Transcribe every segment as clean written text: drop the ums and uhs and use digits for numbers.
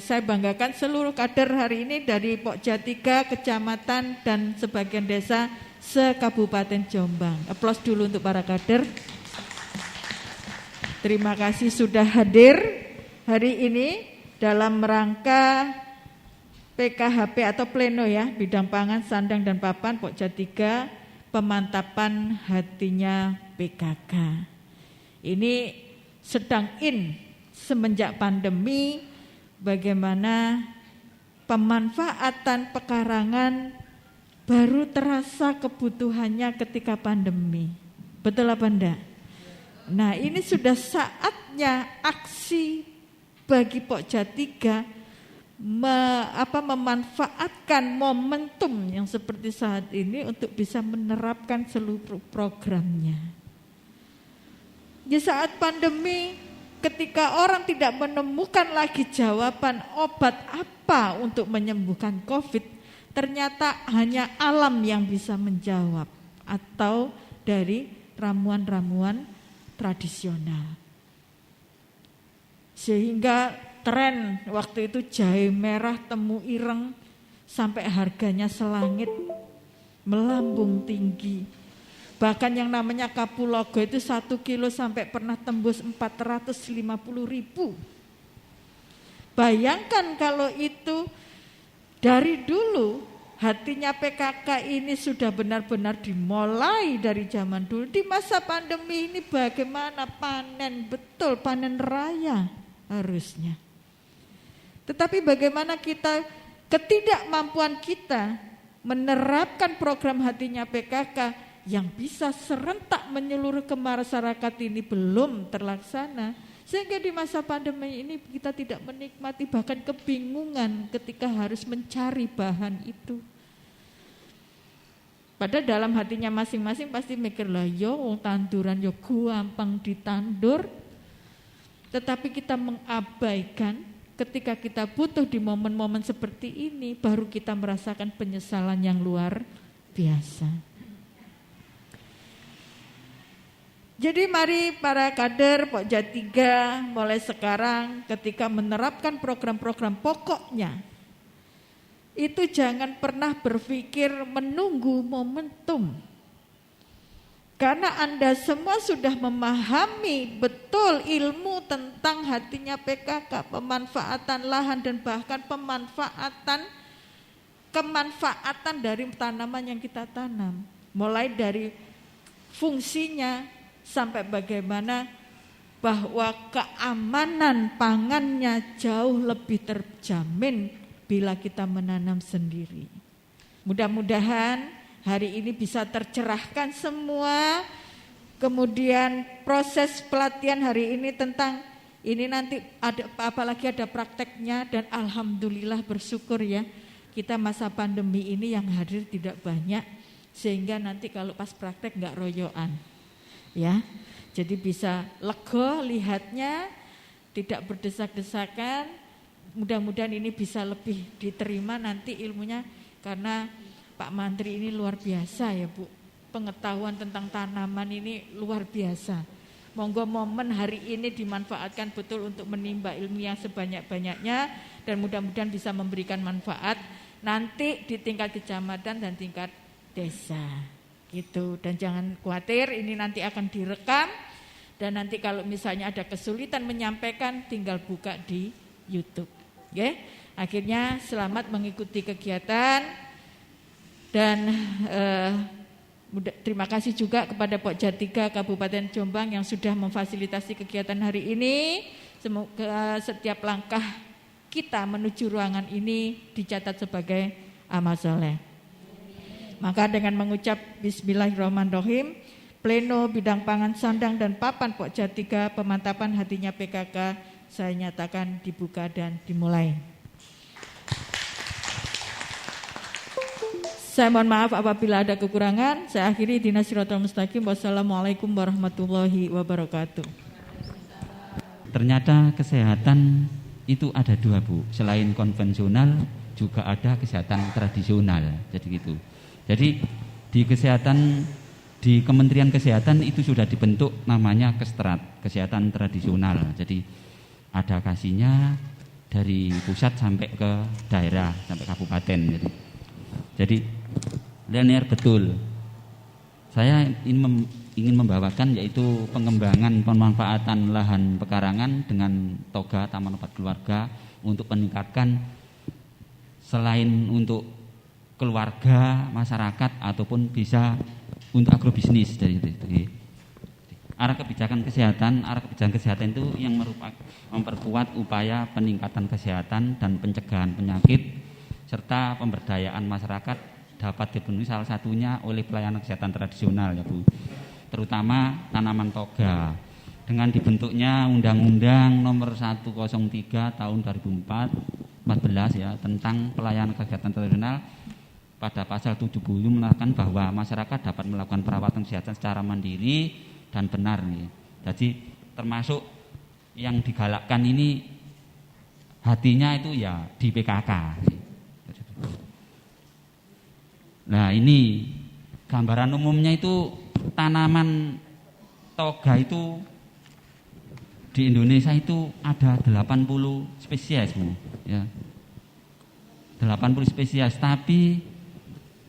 saya banggakan seluruh kader hari ini dari Pokja 3 kecamatan dan sebagian desa se-Kabupaten Jombang. Aplaus dulu untuk para kader. Terima kasih sudah hadir hari ini dalam rangka PKHP atau pleno ya, bidang pangan, sandang dan papan Pokja 3, pemantapan hatinya PKK. Ini sedang semenjak pandemi, bagaimana pemanfaatan pekarangan baru terasa kebutuhannya ketika pandemi. Betul apa enggak? Nah, ini sudah saatnya aksi bagi Pokja 3 memanfaatkan momentum yang seperti saat ini untuk bisa menerapkan seluruh programnya. Di saat pandemi, ketika orang tidak menemukan lagi jawaban obat apa untuk menyembuhkan COVID, ternyata hanya alam yang bisa menjawab atau dari ramuan-ramuan tradisional. Sehingga tren waktu itu jahe merah temu ireng sampai harganya selangit, melambung tinggi. Bahkan yang namanya kapulaga itu 1 kilo sampai pernah tembus 450.000. Bayangkan kalau itu dari dulu hatinya PKK ini sudah benar-benar dimulai dari zaman dulu. Di masa pandemi ini bagaimana panen betul, panen raya harusnya. Tetapi bagaimana ketidakmampuan kita menerapkan program hatinya PKK yang bisa serentak menyeluruh ke masyarakat ini belum terlaksana. Sehingga di masa pandemi ini kita tidak menikmati, bahkan kebingungan ketika harus mencari bahan itu. Padahal dalam hatinya masing-masing pasti mikir lah, yo tanduran yo gampang ditandur. Tetapi kita mengabaikan ketika kita butuh di momen-momen seperti ini, baru kita merasakan penyesalan yang luar biasa. Jadi mari para kader Pokja 3 mulai sekarang ketika menerapkan program-program pokoknya, itu jangan pernah berpikir menunggu momentum. Karena Anda semua sudah memahami betul ilmu tentang hatinya PKK, pemanfaatan lahan dan bahkan kemanfaatan dari tanaman yang kita tanam. Mulai dari fungsinya sampai bagaimana bahwa keamanan pangannya jauh lebih terjamin bila kita menanam sendiri. Mudah-mudahan hari ini bisa tercerahkan semua. Kemudian proses pelatihan hari ini tentang ini nanti ada apalagi ada prakteknya, dan alhamdulillah bersyukur ya, kita masa pandemi ini yang hadir tidak banyak, sehingga nanti kalau pas praktek enggak royoan. Ya, jadi bisa lega lihatnya, tidak berdesak-desakan. Mudah-mudahan ini bisa lebih diterima nanti ilmunya, karena Pak Mantri ini luar biasa ya Bu. Pengetahuan tentang tanaman ini luar biasa. Monggo momen hari ini dimanfaatkan betul untuk menimba ilmu yang sebanyak-banyaknya, dan mudah-mudahan bisa memberikan manfaat nanti di tingkat kecamatan dan tingkat desa. Gitu. Dan jangan khawatir, ini nanti akan direkam, dan nanti kalau misalnya ada kesulitan menyampaikan tinggal buka di YouTube. Oke? Akhirnya selamat mengikuti kegiatan, dan terima kasih juga kepada Pokja 3 Kabupaten Jombang yang sudah memfasilitasi kegiatan hari ini. Semoga setiap langkah kita menuju ruangan ini dicatat sebagai amal soleh. Maka dengan mengucap Bismillahirrahmanirrahim, pleno bidang pangan, sandang dan papan Pokja 3 pemantapan hatinya PKK saya nyatakan dibuka dan dimulai. Saya mohon maaf apabila ada kekurangan. Saya akhiri Ihdinas Shiratal Mustaqim. Wassalamualaikum warahmatullahi wabarakatuh. Ternyata kesehatan itu ada dua Bu. Selain konvensional juga ada kesehatan tradisional. Jadi gitu. Jadi di Kementerian Kesehatan itu sudah dibentuk namanya Kestrat, kesehatan tradisional. Jadi ada kasihnya dari pusat sampai ke daerah, sampai kabupaten. Jadi linear betul. Saya ingin membawakan yaitu pengembangan pemanfaatan lahan pekarangan dengan toga Taman Obat Keluarga untuk meningkatkan selain untuk keluarga, masyarakat ataupun bisa untuk agrobisnis dari itu. Arah kebijakan kesehatan itu yang memperkuat upaya peningkatan kesehatan dan pencegahan penyakit serta pemberdayaan masyarakat dapat dipenuhi salah satunya oleh pelayanan kesehatan tradisional ya Bu. Terutama tanaman toga. Dengan dibentuknya Undang-Undang Nomor 103 Tahun 2014 ya tentang pelayanan kesehatan tradisional pada pasal 70 menerangkan bahwa masyarakat dapat melakukan perawatan kesehatan secara mandiri dan benar nih. Jadi termasuk yang digalakkan ini hatinya itu ya di PKK. Nah ini gambaran umumnya itu tanaman toga itu di Indonesia itu ada 80 spesies Bu. Ya. 80 spesies, tapi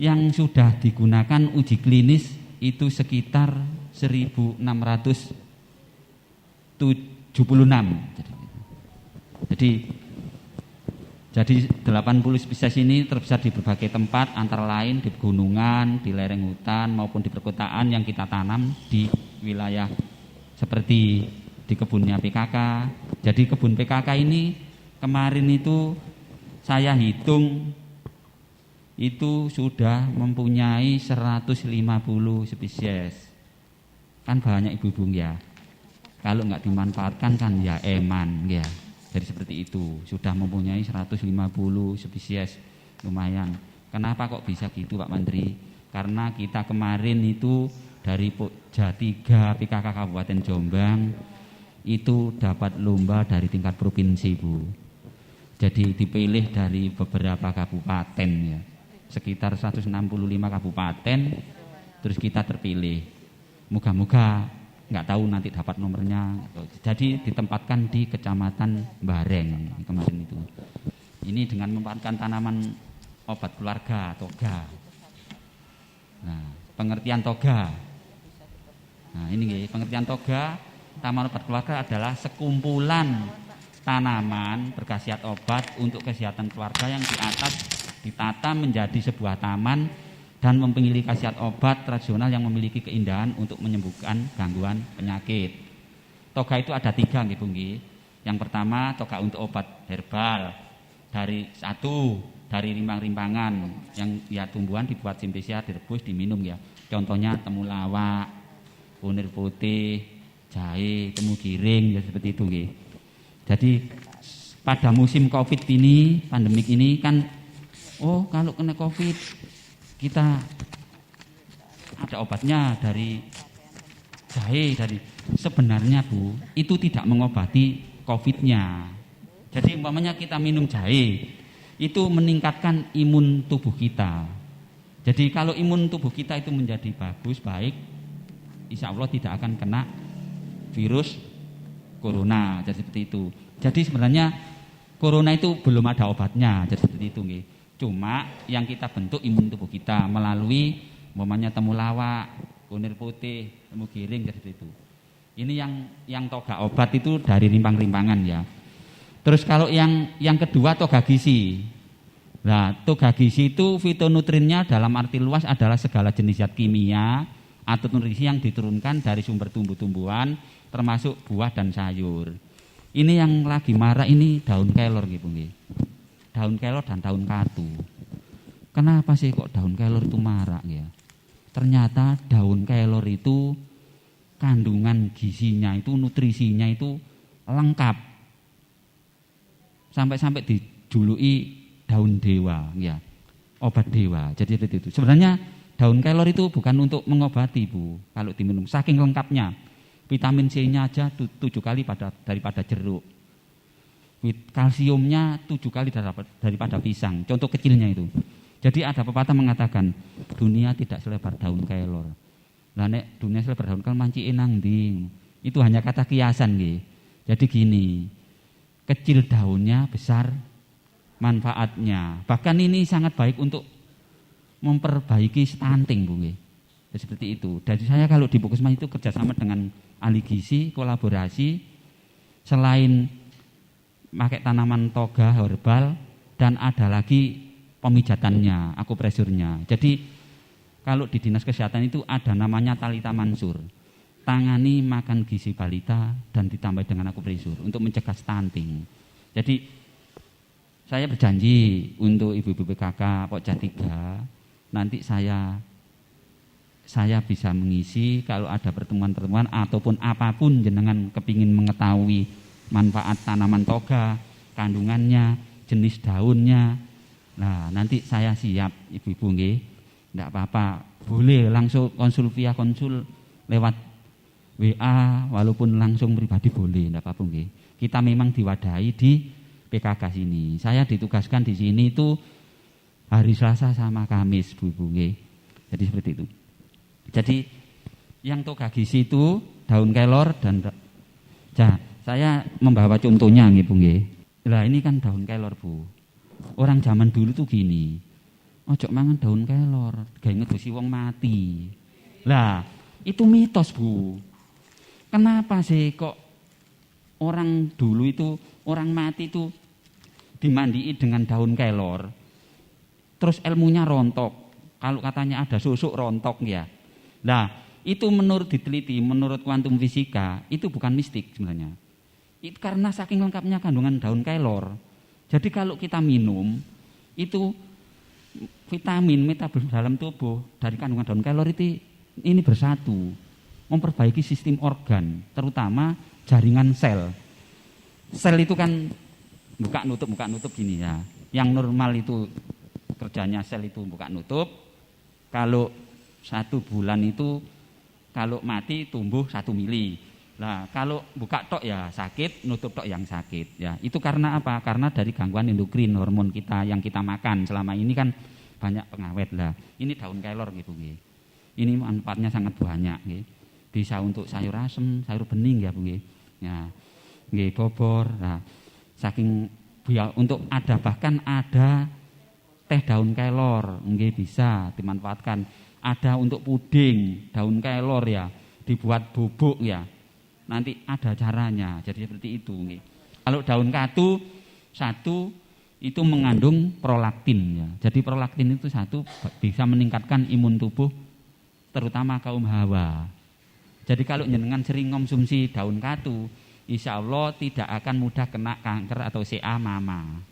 yang sudah digunakan uji klinis itu sekitar 1676. Jadi 80 spesies ini tersebar di berbagai tempat, antara lain di pegunungan, di lereng hutan maupun di perkotaan yang kita tanam di wilayah seperti di kebunnya PKK. Jadi kebun PKK ini kemarin itu saya hitung itu sudah mempunyai 150 spesies. Kan banyak ibu-ibu ya. Kalau nggak dimanfaatkan kan ya eman ya. Jadi seperti itu, sudah mempunyai 150 spesies, lumayan. Kenapa kok bisa gitu Pak Menteri? Karena kita kemarin itu dari Jatiga PKK Kabupaten Jombang itu dapat lomba dari tingkat provinsi Bu. Jadi dipilih dari beberapa kabupaten ya. Sekitar 165 kabupaten, terus kita terpilih. Moga-moga nggak tahu nanti dapat nomornya. Jadi ditempatkan di Kecamatan Bareng kemarin itu. Ini dengan memanfaatkan tanaman obat keluarga toga. Nah, pengertian toga. Nah, ini pengertian toga taman obat keluarga adalah sekumpulan tanaman berkhasiat obat untuk kesehatan keluarga yang di atas ditata menjadi sebuah taman dan memiliki khasiat obat tradisional yang memiliki keindahan untuk menyembuhkan gangguan penyakit. Toga itu ada 3 nggih Bu nggih. Yang pertama toga untuk obat herbal dari rimpang-rimpangan yang ya tumbuhan dibuat simpesia direbus diminum ya. Contohnya temulawak, kunir putih, jahe, temu giring ya seperti itu nggih. Jadi pada musim Covid ini, pandemik ini kan kalau kena Covid kita ada obatnya dari jahe sebenarnya Bu, itu tidak mengobati Covid-nya. Jadi umpamanya kita minum jahe, itu meningkatkan imun tubuh kita. Jadi kalau imun tubuh kita itu menjadi bagus, baik, insya Allah tidak akan kena virus corona, jadi seperti itu. Jadi sebenarnya corona itu belum ada obatnya, jadi seperti itu nggih. Cuma yang kita bentuk imun tubuh kita melalui umpamanya temulawak, kunir putih, temu giring seperti itu. Ini yang toga obat itu dari rimpang-rimpangan ya. Terus kalau yang kedua toga gizi. Nah, toga gizi itu fitonutrinnya dalam arti luas adalah segala jenis zat kimia atau nutrisi yang diturunkan dari sumber tumbuh-tumbuhan termasuk buah dan sayur. Ini yang lagi marah ini daun kelor gitu nggih. Daun kelor dan daun katu. Kenapa sih kok daun kelor itu marak ya? Ternyata daun kelor itu kandungan gizinya itu, nutrisinya itu lengkap. Sampai-sampai dijuluki daun dewa ya. Obat dewa. Jadi seperti itu. Sebenarnya daun kelor itu bukan untuk mengobati Bu, kalau diminum. Saking lengkapnya. Vitamin C-nya aja 7 kali daripada jeruk. Kalsiumnya 7 kali daripada pisang. Contoh kecilnya itu. Jadi ada pepatah mengatakan dunia tidak selebar daun kelor. Lah nek dunia selebar daun kelor manci enang ndi. Itu hanya kata kiasan nggih. Jadi gini. kecil daunnya, besar manfaatnya. Bahkan ini sangat baik untuk memperbaiki stunting, Bu. Ya, seperti itu. Dari saya kalau di Puskesmas itu kerjasama dengan ahli gizi, kolaborasi, selain pakai tanaman toga herbal, dan ada lagi pemijatannya, akupresurnya. Jadi kalau di Dinas Kesehatan itu ada namanya Talita Mansur. Tangani makan gizi balita dan ditambah dengan akupresur untuk mencegah stunting. Jadi saya berjanji untuk ibu-ibu PKK Pokja 3, nanti saya bisa mengisi kalau ada pertemuan-pertemuan ataupun apapun jenengan kepingin mengetahui manfaat tanaman toga, kandungannya, jenis daunnya. Nah, nanti saya siap ibu-ibu nggih. Enggak apa-apa, boleh langsung konsul via konsul lewat WA, walaupun langsung pribadi boleh, enggak apa-apa nggih. Kita memang diwadahi di PKK sini. Saya ditugaskan di sini itu hari Selasa sama Kamis, Bu nggih. Jadi seperti itu. Jadi yang toga gizi itu daun kelor dan saya membawa contohnya nggih, Bu nggih. Lah ini kan daun kelor, Bu. Orang zaman dulu tuh gini. Ojo mangan daun kelor, gawe ngedosi wong mati. Lah, itu mitos, Bu. Kenapa sih kok orang dulu itu, orang mati itu dimandiin dengan daun kelor, terus ilmunya rontok. Kalau katanya ada susuk rontok ya. Nah, itu menurut diteliti, menurut kuantum fisika, itu bukan mistik sebenarnya. Itu karena saking lengkapnya kandungan daun kelor. Jadi kalau kita minum, itu vitamin metabolisme dalam tubuh dari kandungan daun kelor itu ini bersatu. Memperbaiki sistem organ, terutama jaringan sel. Sel itu kan buka nutup gini ya. Yang normal itu kerjanya sel itu buka nutup. Kalau 1 bulan itu kalau mati tumbuh 1 mili. Nah, kalau buka tok ya sakit, nutup tok yang sakit. Ya, itu karena apa? Karena dari gangguan endokrin, hormon kita yang kita makan selama ini kan banyak pengawet lah. Ini daun kelor gitu, nggih. Ini manfaatnya sangat banyak, nggih. Bisa untuk sayur asem, sayur bening ya, Bu nggih. Ya. Nggih, bobor. Nah, saking untuk ada bahkan ada teh daun kelor, nggih bisa dimanfaatkan. Ada untuk puding daun kelor ya, dibuat bubuk ya. Nanti ada caranya. Jadi seperti itu nggih. Kalau daun katu satu itu mengandung prolaktin ya. Jadi prolaktin itu satu bisa meningkatkan imun tubuh terutama kaum hawa. Jadi kalau jenengan sering konsumsi daun katu, insya Allah tidak akan mudah kena kanker atau CA mama.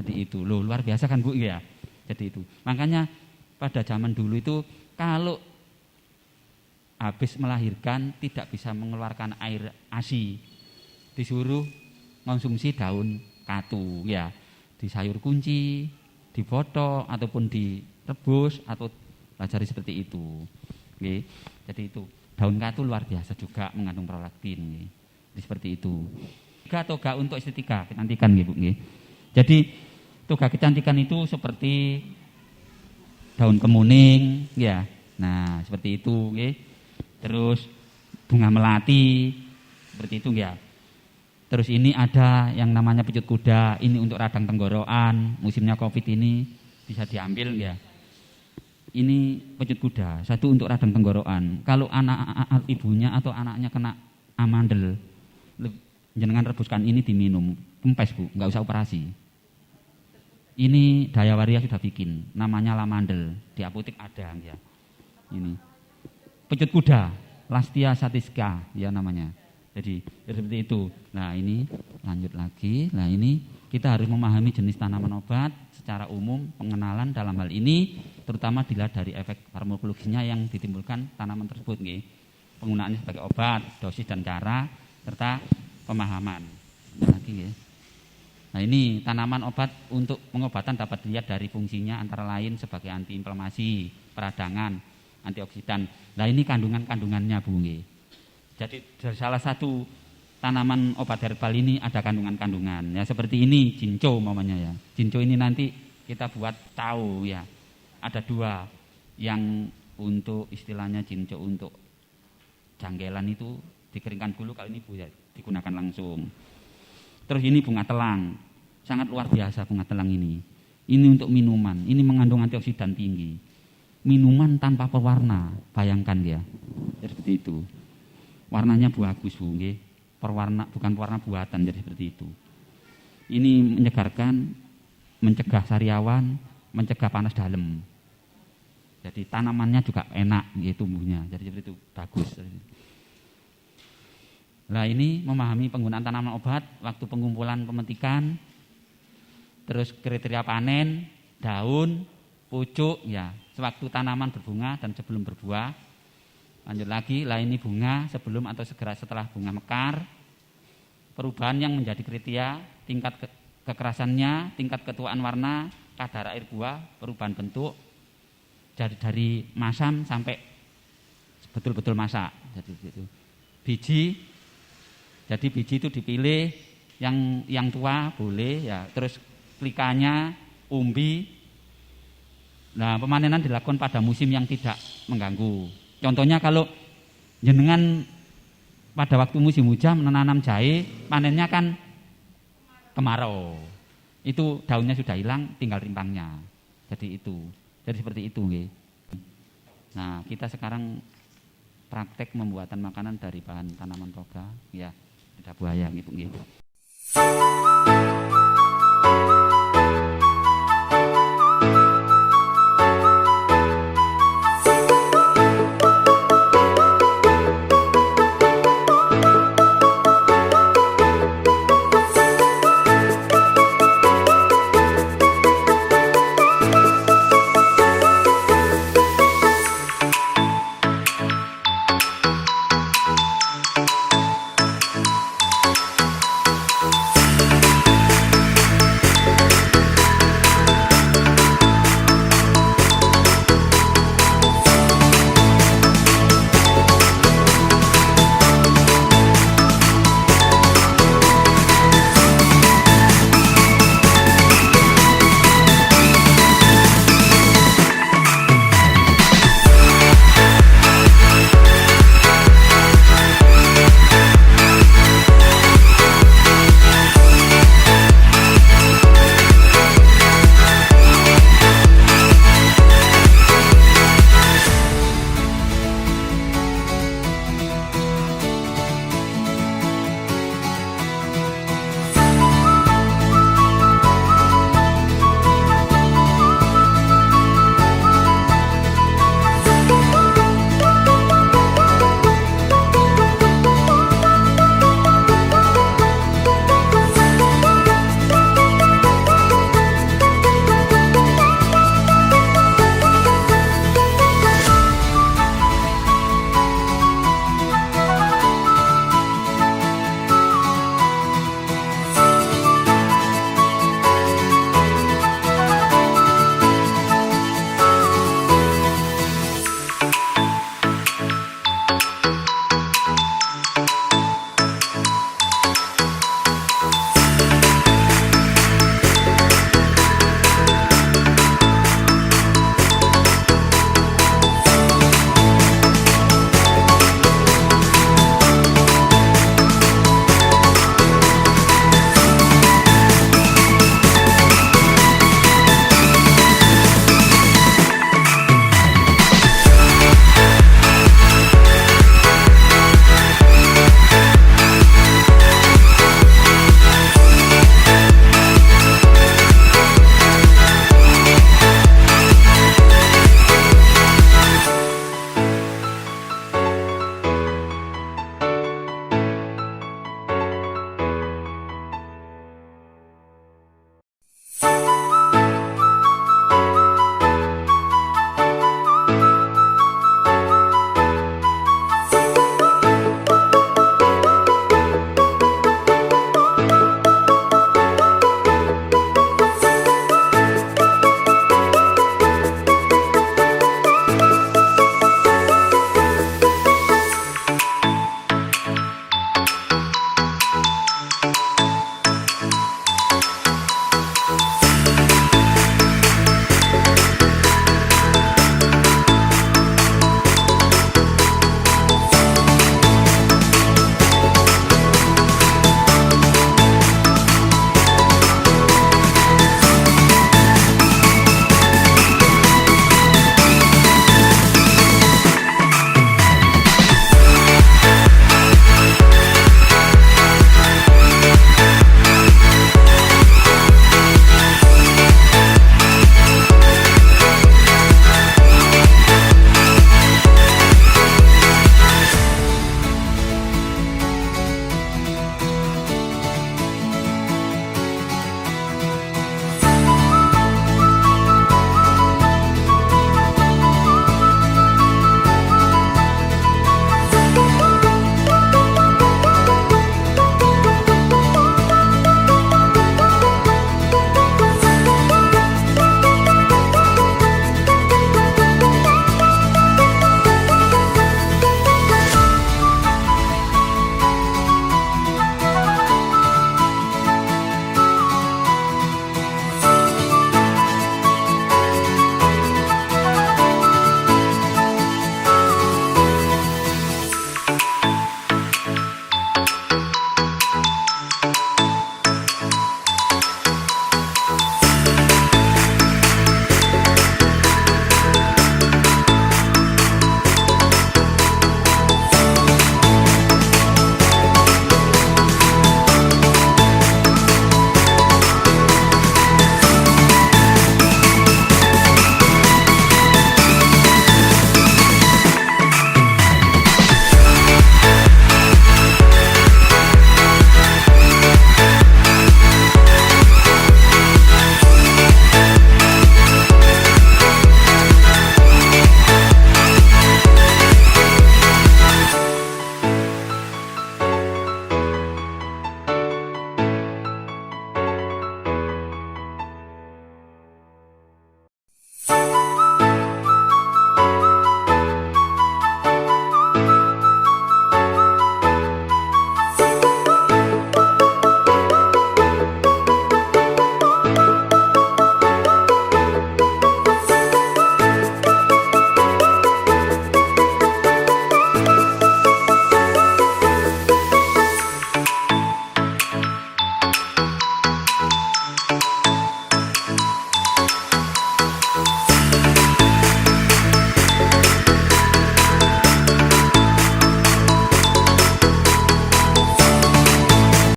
Jadi itu loh, luar biasa kan Bu ya. Jadi itu. Makanya pada zaman dulu itu kalau habis melahirkan tidak bisa mengeluarkan air ASI, disuruh konsumsi daun katu ya. Di sayur kunci, dibotok ataupun direbus atau pelajari seperti itu. Oke. Jadi itu. Daun katu luar biasa juga mengandung prolaktin. Seperti itu. Toga untuk estetika, kecantikan nggih, Bu nggih. Jadi toga kecantikan itu seperti daun kemuning ya. Nah, seperti itu nggih. Terus bunga melati seperti itu ya. Terus ini ada yang namanya pecut kuda, ini untuk radang tenggorokan, musimnya Covid ini bisa diambil ya. Ini pecut kuda, satu untuk radang tenggorokan. Kalau anak ibunya atau anaknya kena amandel, jenengan rebuskan ini diminum, kempes Bu, nggak usah operasi. Ini Daya Waria sudah bikin, namanya lamandel, di apotek ada ya. Ini pecut kuda, Lastia satiska ya namanya. Jadi seperti itu. Nah ini lanjut lagi. Nah ini kita harus memahami jenis tanaman obat secara umum, pengenalan dalam hal ini terutama dilihat dari efek farmakologisnya yang ditimbulkan tanaman tersebut nggih. Penggunaannya sebagai obat, dosis dan cara serta pemahaman. Lagi nggih. Nah ini tanaman obat untuk pengobatan dapat dilihat dari fungsinya antara lain sebagai antiinflamasi, peradangan, antioksidan. Nah ini kandungannya Bu nggih. Jadi dari salah satu tanaman obat herbal ini ada kandungan-kandungan ya seperti ini jinco namanya ya. Jinco ini nanti kita buat tahu ya. Ada 2 yang untuk istilahnya jinco untuk janggelan itu dikeringkan dulu, kalau ini Bu ya digunakan langsung. Terus ini bunga telang. Sangat luar biasa bunga telang ini. Ini untuk minuman, ini mengandung antioksidan tinggi. Minuman tanpa pewarna, bayangkan ya. Jadi seperti itu. Warnanya bagus, Bu, nggih. Perwarna bukan warna buatan, jadi seperti itu. Ini menyegarkan, mencegah sariawan, mencegah panas dalam. Jadi tanamannya juga enak gitu tumbuhnya. Jadi seperti itu, bagus. Nah, ini memahami penggunaan tanaman obat, waktu pengumpulan pemetikan, terus kriteria panen, daun, pucuk, ya, sewaktu tanaman berbunga dan sebelum berbuah. Lanjut lagi, lah ini bunga sebelum atau segera setelah bunga mekar. Perubahan yang menjadi kriteria, tingkat kekerasannya, tingkat ketuaan warna, kadar air buah, perubahan bentuk, dari masam sampai betul-betul masak. Jadi gitu. Biji, jadi biji itu dipilih yang tua boleh ya. Terus plikanya, umbi. Nah, pemanenan dilakukan pada musim yang tidak mengganggu. Contohnya kalau jenengan pada waktu musim hujan menanam jahe, panennya kan kemarau. Itu daunnya sudah hilang, tinggal rimpangnya. Jadi itu. Jadi seperti itu nggih. Nah, kita sekarang praktek pembuatan makanan dari bahan tanaman toga, ya, lidah buaya gitu nggih.